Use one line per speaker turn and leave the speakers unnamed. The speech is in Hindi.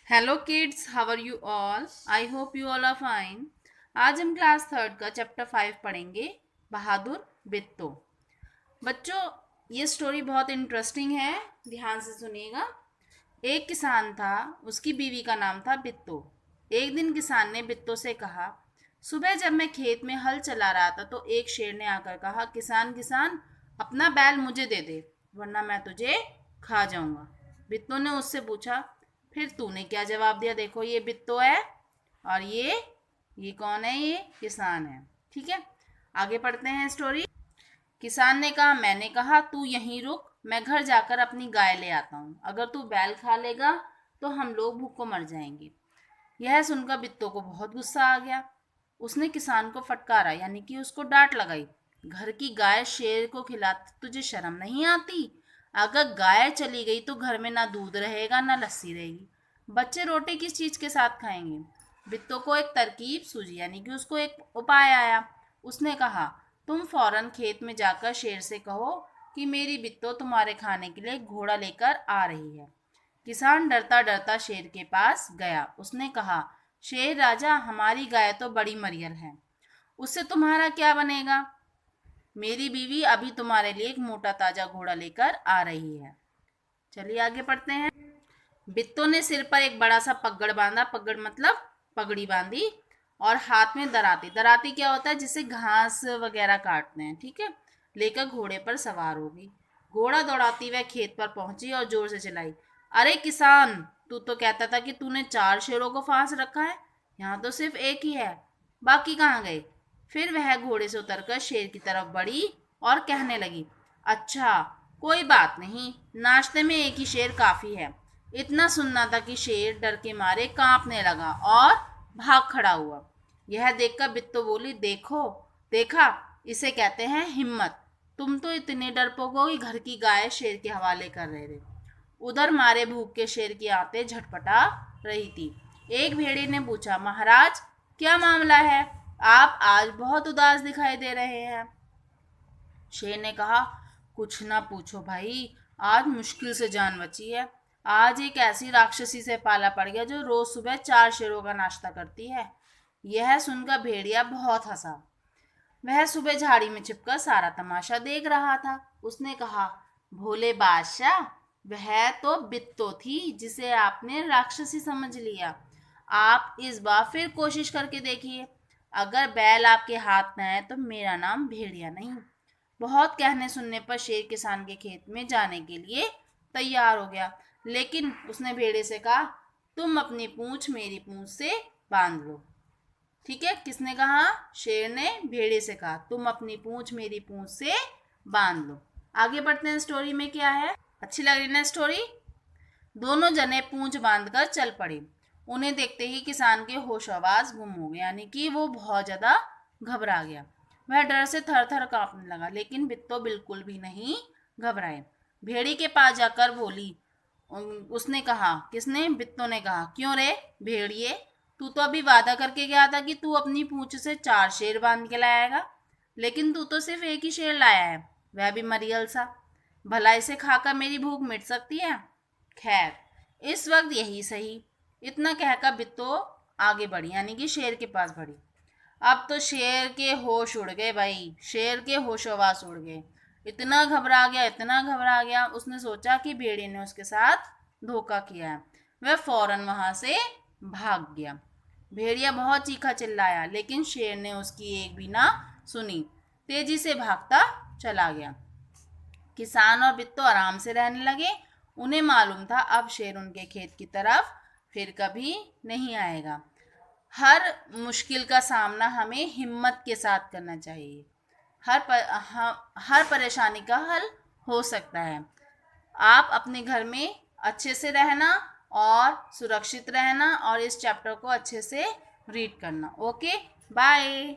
Hello kids, how are you all? I hope you all are fine. आज हम क्लास थर्ड का चैप्टर 5 पढ़ेंगे, बहादुर बिट्टो। बच्चों, ये स्टोरी बहुत इंटरेस्टिंग है, ध्यान से सुनिएगा। एक किसान था, उसकी बीवी का नाम था बिट्टो। एक दिन किसान ने बिट्टो से कहा, सुबह जब मैं खेत में हल चला रहा था तो एक शेर ने आकर कहा, किसान किसान, अपना बैल मुझे दे दे, वरना मैं तुझे खा जाऊंगा। बिट्टो ने उससे पूछा, फिर तूने क्या जवाब दिया? देखो, ये बिट्टो है और ये कौन है? ये किसान है। ठीक है, आगे पढ़ते हैं स्टोरी। किसान ने कहा, मैंने कहा तू यहीं रुक, मैं घर जाकर अपनी गाय ले आता हूँ। अगर तू बैल खा लेगा तो हम लोग भूख को मर जाएंगे। यह सुनकर बिट्टो को बहुत गुस्सा आ गया। उसने किसान को फटकारा, यानी कि उसको डांट लगाई। घर की गाय शेर को खिलाते तुझे शर्म नहीं आती? अगर गाय चली गई तो घर में ना दूध रहेगा ना लस्सी रहेगी। बच्चे रोटी किस चीज के साथ खाएंगे? बिट्टो को एक तरकीब सूझी, यानी कि उसको एक उपाय आया। उसने कहा, तुम फौरन खेत में जाकर शेर से कहो कि मेरी बिट्टो तुम्हारे खाने के लिए घोड़ा लेकर आ रही है। किसान डरता डरता शेर के पास गया। उसने कहा, शेर राजा, हमारी गाय तो बड़ी मरियल है, उससे तुम्हारा क्या बनेगा? मेरी बीवी अभी तुम्हारे लिए एक मोटा ताजा घोड़ा लेकर आ रही है। चलिए आगे पढ़ते हैं। बिट्टो ने सिर पर एक बड़ा सा पगड़ बांधा, पगड़ मतलब पगड़ी बांधी, और हाथ में दराती। दराती क्या होता है? जिससे घास वगैरह काटते हैं, ठीक है। लेकर घोड़े पर सवार हो गई। घोड़ा दौड़ाती वह खेत पर पहुंची और जोर से चिल्लाई, अरे किसान, तू तो कहता था कि तूने 4 शेरों को फांस रखा है, यहाँ तो सिर्फ एक ही है, बाकी कहाँ गए? फिर वह घोड़े से उतरकर शेर की तरफ बढ़ी और कहने लगी, अच्छा, कोई बात नहीं, नाश्ते में एक ही शेर काफी है। इतना सुनना था कि शेर डर के मारे कांपने लगा और भाग खड़ा हुआ। यह देखकर बिट्टो बोली, देखो, देखा, इसे कहते हैं हिम्मत। तुम तो इतने डरपोक हो कि घर की गाय शेर के हवाले कर रहे थे। उधर मारे भूख के शेर की आंतें झटपटा रही थी। एक भेड़िए ने पूछा, महाराज, क्या मामला है? आप आज बहुत उदास दिखाई दे रहे हैं। शेर ने कहा, कुछ ना पूछो भाई, आज मुश्किल से जान बची है। आज एक ऐसी राक्षसी से पाला पड़ गया जो रोज सुबह 4 शेरों का नाश्ता करती है। यह सुनकर भेड़िया बहुत हंसा। वह सुबह झाड़ी में छिपकर सारा तमाशा देख रहा था। उसने कहा, भोले बादशाह, वह तो बित्तो थी जिसे आपने राक्षसी समझ लिया। आप इस बार फिर कोशिश करके देखिए। अगर बैल आपके हाथ में है तो मेरा नाम भेड़िया नहीं। बहुत कहने सुनने पर शेर किसान के खेत में जाने के लिए तैयार हो गया, लेकिन उसने भेड़े से कहा, तुम अपनी पूंछ मेरी पूंछ से बांध लो। ठीक है, किसने कहा? शेर ने भेड़े से कहा, तुम अपनी पूंछ मेरी पूंछ से बांध लो। आगे बढ़ते हैं, स्टोरी में क्या है। अच्छी लग रही ना स्टोरी? दोनों जने पूंछ बांधकर चल पड़े। उन्हें देखते ही किसान के होश आवाज गुम हो गए, यानी कि वो बहुत ज्यादा घबरा गया। वह डर से थर थर कांपने लगा, लेकिन बिट्टो बिल्कुल भी नहीं घबराए। भेड़ी के पास जाकर बोली, उसने कहा, किसने? बिट्टो ने कहा, क्यों रे भेड़िए, तू तो अभी वादा करके गया था कि तू अपनी पूंछ से 4 शेर बांध के लाएगा, लेकिन तू तो सिर्फ एक ही शेर लाया है, वह भी मरियल सा। भला इसे खाकर मेरी भूख मिट सकती है? खैर, इस वक्त यही सही। इतना कहकर बिट्टो आगे बढ़ी, यानी कि शेर के पास बढ़ी। अब तो शेर के होश उड़ गए भाई, शेर के होशोवास उड़ गए। इतना घबरा गया, इतना घबरा गया, उसने सोचा कि भेड़िए ने उसके साथ धोखा किया है। वह फौरन वहां से भाग गया। भेड़िया बहुत चीखा चिल्लाया, लेकिन शेर ने उसकी एक भी ना सुनी। तेजी से भागता चला गया। किसान और बिट्टो आराम से रहने लगे। उन्हें मालूम था अब शेर उनके खेत की तरफ फिर कभी नहीं आएगा। हर मुश्किल का सामना हमें हिम्मत के साथ करना चाहिए। हर परेशानी का हल हो सकता है। आप अपने घर में अच्छे से रहना और सुरक्षित रहना और इस चैप्टर को अच्छे से रीड करना। Okay, bye.